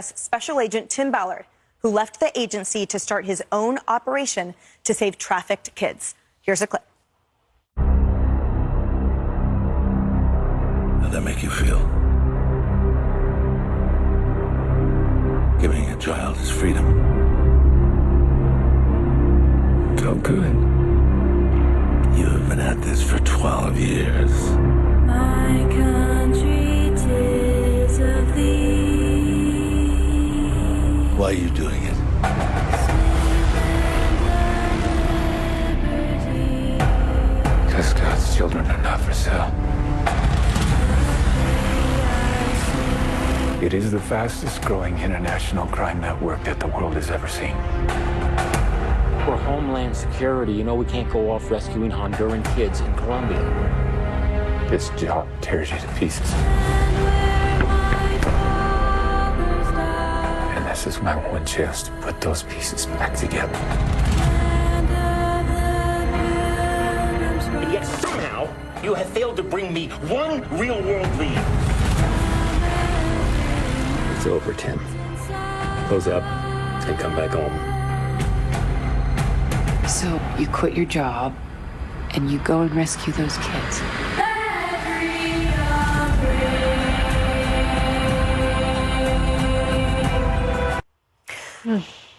Special Agent Tim Ballard, who left the agency to start his own operation to save trafficked kids. Here's a clip. How'd that make you feel? Giving a child his freedom. Felt good. You've been at this for 12 years. My country, 'tis of thee. Why are you doing it? Because God's children are not for sale. It is the fastest growing international crime network that the world has ever seen. For Homeland Security, you know we can't go off rescuing Honduran kids in Colombia. This job tears you to pieces. And this is my one chance to put those pieces back together. And yet somehow you have failed to bring me one real-world lead. It's over, Tim. Close up and come back home. So you quit your job and you go and rescue those kids.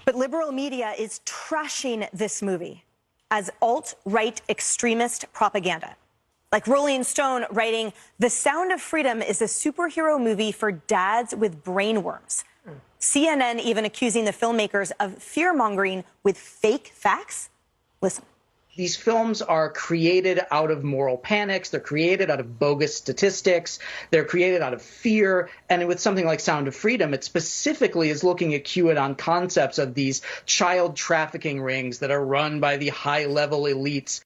But liberal media is trashing this movie as alt-right extremist propaganda. Like Rolling Stone writing, "The Sound of Freedom is a superhero movie for dads with brain worms." CNN even accusing the filmmakers of fear-mongering with fake facts. Listen. These films are created out of moral panics. They're created out of bogus statistics. They're created out of fear. And with something like Sound of Freedom, it specifically is looking at QAnon concepts of these child trafficking rings that are run by the high-level elites.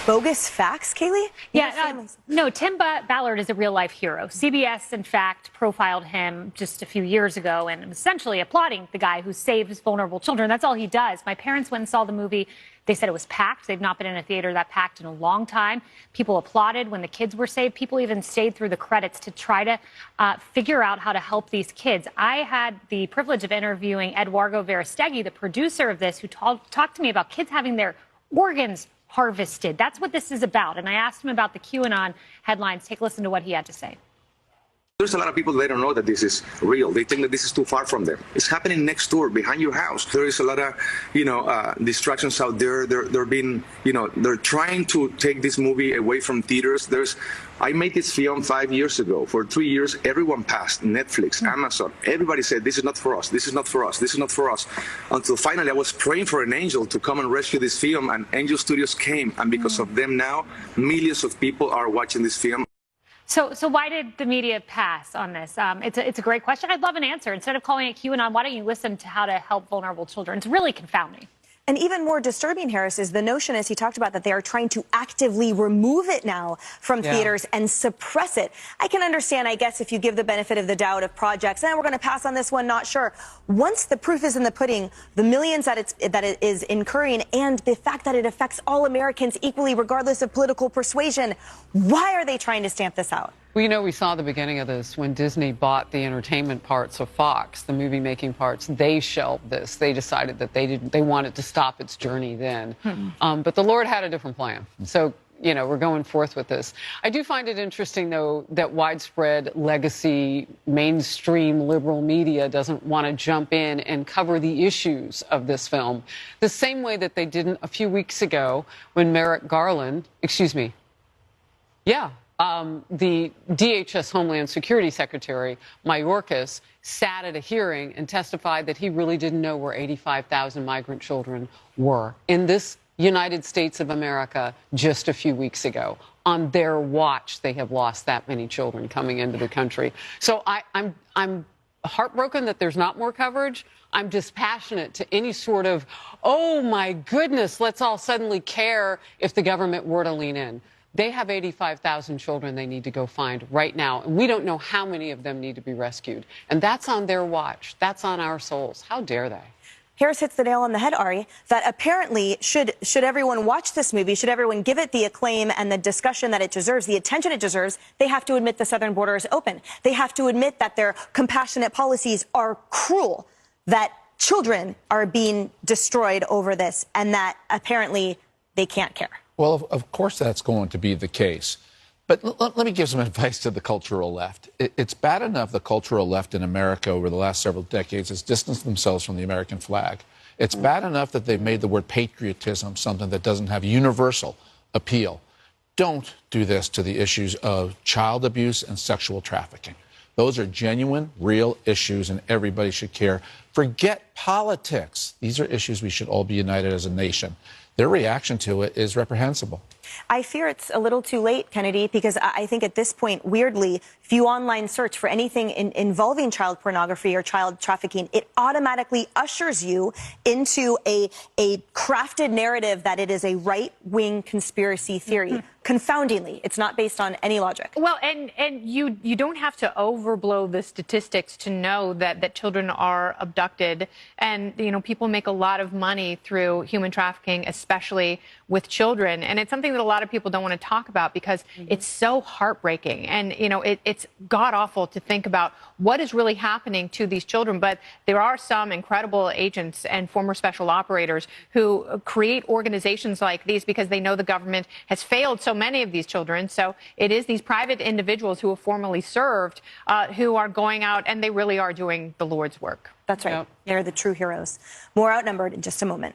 Bogus facts, Kaylee? Yeah, no, Tim Ballard is a real-life hero. CBS, in fact, profiled him just a few years ago and essentially applauding the guy who saves vulnerable children. That's all he does. My parents went and saw the movie. They said it was packed. They've not been in a theater that packed in a long time. People applauded when the kids were saved. People even stayed through the credits to try to figure out how to help these kids. I had the privilege of interviewing Eduardo Verastegui, the producer of this, who talked to me about kids having their organs harvested. That's what this is about. And I asked him about the QAnon headlines. Take a listen to what he had to say. There's a lot of people, they don't know that this is real. They think that this is too far from them. It's happening next door, behind your house. There is a lot of, distractions out there. They're being, they're trying to take this movie away from theaters. I made this film 5 years ago. For 3 years, everyone passed. Netflix, Amazon. Everybody said, this is not for us. This is not for us. This is not for us. Until finally, I was praying for an angel to come and rescue this film, and Angel Studios came. And because of them now, millions of people are watching this film. So why did the media pass on this? It's a great question. I'd love an answer. Instead of calling it QAnon, why don't you listen to how to help vulnerable children? It's really confounding. And even more disturbing, Harris, is the notion, as he talked about, that they are trying to actively remove it now from theaters and suppress it. I can understand, I guess, if you give the benefit of the doubt of projects, and we're going to pass on this one, not sure. Once the proof is in the pudding, the millions that it is incurring, and the fact that it affects all Americans equally, regardless of political persuasion, why are they trying to stamp this out? Well, we saw the beginning of this when Disney bought the entertainment parts of Fox, the movie-making parts. They shelved this. They decided that they wanted to stop its journey then. But the Lord had a different plan. So, we're going forth with this. I do find it interesting, though, that widespread legacy, mainstream liberal media doesn't want to jump in and cover the issues of this film the same way that they didn't a few weeks ago when Merrick Garland, the DHS Homeland Security Secretary, Mayorkas, sat at a hearing and testified that he really didn't know where 85,000 migrant children were in this United States of America just a few weeks ago. On their watch, they have lost that many children coming into the country. So I'm heartbroken that there's not more coverage. I'm dispassionate to any sort of, oh, my goodness, let's all suddenly care if the government were to lean in. They have 85,000 children they need to go find right now, and we don't know how many of them need to be rescued. And that's on their watch. That's on our souls. How dare they? Harris hits the nail on the head, Ari, that apparently should everyone watch this movie, should everyone give it the acclaim and the discussion that it deserves, the attention it deserves, they have to admit the southern border is open. They have to admit that their compassionate policies are cruel, that children are being destroyed over this, and that apparently they can't care. Well, of course that's going to be the case. But let me give some advice to the cultural left. It's bad enough the cultural left in America over the last several decades has distanced themselves from the American flag. It's bad enough that they've made the word patriotism something that doesn't have universal appeal. Don't do this to the issues of child abuse and sexual trafficking. Those are genuine, real issues, and everybody should care. Forget politics. These are issues we should all be united as a nation. Their reaction to it is reprehensible. I fear it's a little too late, Kennedy, because I think at this point, weirdly, if you online search for anything involving child pornography or child trafficking, it automatically ushers you into a crafted narrative that it is a right-wing conspiracy theory. Confoundingly, it's not based on any logic. Well, and you don't have to overblow the statistics to know that children are abducted, and people make a lot of money through human trafficking, especially with children, and it's something that a lot of people don't want to talk about because it's so heartbreaking, and it's god-awful to think about what is really happening to these children. But there are some incredible agents and former special operators who create organizations like these because they know the government has failed so many of these children. So it is these private individuals who have formerly served who are going out, and they really are doing the Lord's work. That's right. They're the true heroes. More Outnumbered in just a moment.